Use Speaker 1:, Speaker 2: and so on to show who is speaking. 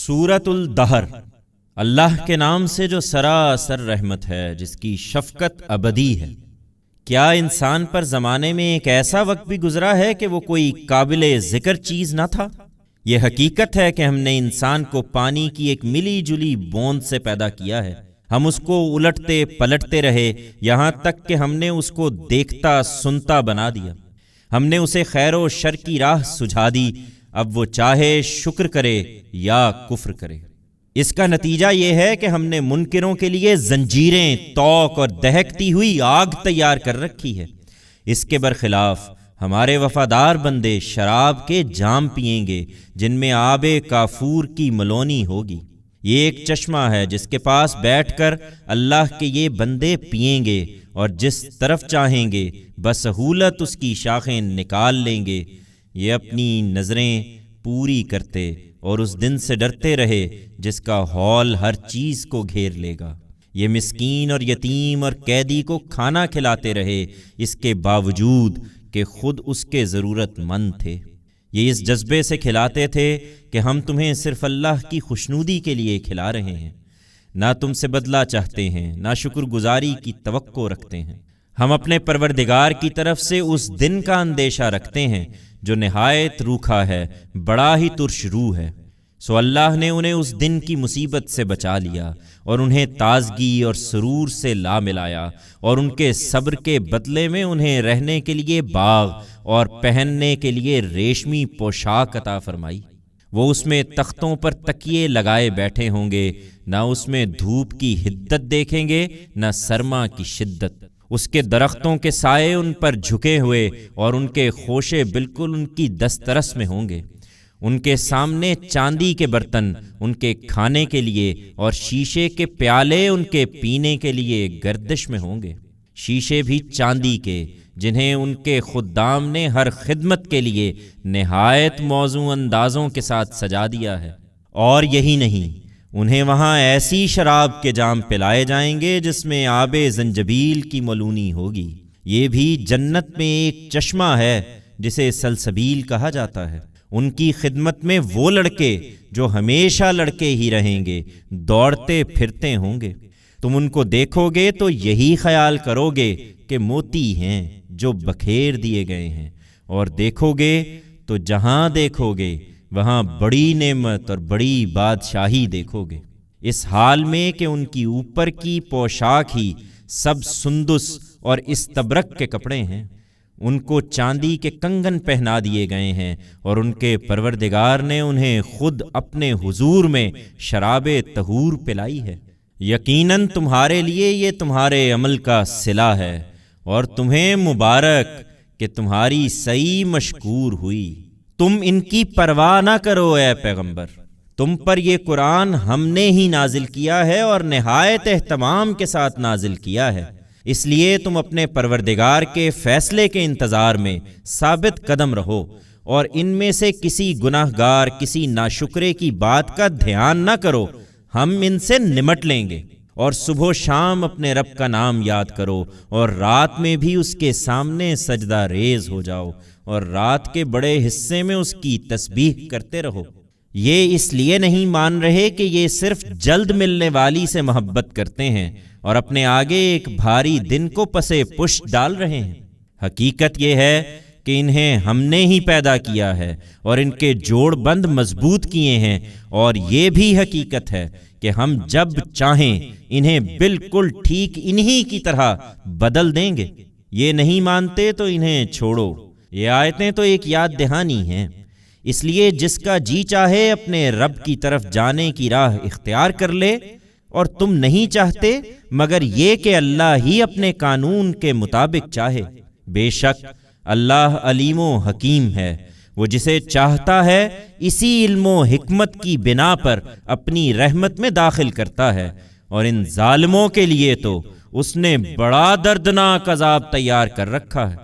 Speaker 1: سورۃ الدہر، اللہ کے نام سے جو سراسر رحمت ہے، جس کی شفقت ابدی ہے۔ کیا انسان پر زمانے میں ایک ایسا وقت بھی گزرا ہے کہ وہ کوئی قابل ذکر چیز نہ تھا؟ یہ حقیقت ہے کہ ہم نے انسان کو پانی کی ایک ملی جلی بوند سے پیدا کیا ہے۔ ہم اس کو الٹتے پلٹتے رہے، یہاں تک کہ ہم نے اس کو دیکھتا سنتا بنا دیا۔ ہم نے اسے خیر و شر کی راہ سجھا دی، اب وہ چاہے شکر کرے یا کفر کرے۔ اس کا نتیجہ یہ ہے کہ ہم نے منکروں کے لیے زنجیریں، توق اور دہکتی ہوئی آگ تیار کر رکھی ہے۔ اس کے برخلاف ہمارے وفادار بندے شراب کے جام پئیں گے جن میں آب کافور کی ملونی ہوگی۔ یہ ایک چشمہ ہے جس کے پاس بیٹھ کر اللہ کے یہ بندے پئیں گے، اور جس طرف چاہیں گے بسہولت اس کی شاخیں نکال لیں گے۔ یہ اپنی نظریں پوری کرتے اور اس دن سے ڈرتے رہے جس کا ہول ہر چیز کو گھیر لے گا۔ یہ مسکین اور یتیم اور قیدی کو کھانا کھلاتے رہے، اس کے باوجود کہ خود اس کے ضرورت مند تھے۔ یہ اس جذبے سے کھلاتے تھے کہ ہم تمہیں صرف اللہ کی خوشنودی کے لیے کھلا رہے ہیں، نہ تم سے بدلہ چاہتے ہیں، نہ شکر گزاری کی توقع رکھتے ہیں۔ ہم اپنے پروردگار کی طرف سے اس دن کا اندیشہ رکھتے ہیں جو نہایت روکھا ہے، بڑا ہی ترش روح ہے۔ سو اللہ نے انہیں اس دن کی مصیبت سے بچا لیا اور انہیں تازگی اور سرور سے لا ملایا، اور ان کے صبر کے بدلے میں انہیں رہنے کے لیے باغ اور پہننے کے لیے ریشمی پوشاک عطا فرمائی۔ وہ اس میں تختوں پر تکیے لگائے بیٹھے ہوں گے، نہ اس میں دھوپ کی حدت دیکھیں گے نہ سرما کی شدت۔ اس کے درختوں کے سائے ان پر جھکے ہوئے اور ان کے خوشے بالکل ان کی دسترس میں ہوں گے۔ ان کے سامنے چاندی کے برتن ان کے کھانے کے لیے اور شیشے کے پیالے ان کے پینے کے لیے گردش میں ہوں گے۔ شیشے بھی چاندی کے، جنہیں ان کے خدام نے ہر خدمت کے لیے نہایت موزوں اندازوں کے ساتھ سجا دیا ہے۔ اور یہی نہیں، انہیں وہاں ایسی شراب کے جام پلائے جائیں گے جس میں آب زنجبیل کی ملونی ہوگی۔ یہ بھی جنت میں ایک چشمہ ہے جسے سلسبیل کہا جاتا ہے۔ ان کی خدمت میں وہ لڑکے جو ہمیشہ لڑکے ہی رہیں گے، دوڑتے پھرتے ہوں گے۔ تم ان کو دیکھو گے تو یہی خیال کرو گے کہ موتی ہیں جو بکھیر دیے گئے ہیں، اور دیکھو گے تو جہاں دیکھو گے وہاں بڑی نعمت اور بڑی بادشاہی دیکھو گے، اس حال میں کہ ان کی اوپر کی پوشاک ہی سب سندس اور استبرق کے کپڑے ہیں۔ ان کو چاندی کے کنگن پہنا دیے گئے ہیں، اور ان کے پروردگار نے انہیں خود اپنے حضور میں شراب طہور پلائی ہے۔ یقیناً تمہارے لیے یہ تمہارے عمل کا صلہ ہے، اور تمہیں مبارک کہ تمہاری سعی مشکور ہوئی۔ تم ان کی پرواہ نہ کرو اے پیغمبر، تم پر یہ قرآن ہم نے ہی نازل کیا ہے اور نہایت اہتمام کے ساتھ نازل کیا ہے، اس لیے تم اپنے پروردگار کے فیصلے کے انتظار میں ثابت قدم رہو، اور ان میں سے کسی گناہ گار، کسی ناشکرے کی بات کا دھیان نہ کرو، ہم ان سے نمٹ لیں گے۔ اور صبح و شام اپنے رب کا نام یاد کرو، اور رات میں بھی اس کے سامنے سجدہ ریز ہو جاؤ، اور رات کے بڑے حصے میں اس کی تسبیح کرتے رہو۔ یہ اس لیے نہیں مان رہے کہ یہ صرف جلد ملنے والی سے محبت کرتے ہیں اور اپنے آگے ایک بھاری دن کو پسے پشت ڈال رہے ہیں۔ حقیقت یہ ہے کہ انہیں ہم نے ہی پیدا کیا ہے اور ان کے جوڑ بند مضبوط کیے ہیں، اور یہ بھی حقیقت ہے کہ ہم جب چاہیں انہیں بالکل ٹھیک انہی کی طرح بدل دیں گے۔ یہ نہیں مانتے تو انہیں چھوڑو، یہ آیتیں تو ایک یاد دہانی ہیں۔ اس لیے جس کا جی چاہے اپنے رب کی طرف جانے کی راہ اختیار کر لے، اور تم نہیں چاہتے مگر یہ کہ اللہ ہی اپنے قانون کے مطابق چاہے۔ بے شک اللہ علیم و حکیم ہے، وہ جسے چاہتا ہے اسی علم و حکمت کی بنا پر اپنی رحمت میں داخل کرتا ہے، اور ان ظالموں کے لیے تو اس نے بڑا دردناک عذاب تیار کر رکھا ہے۔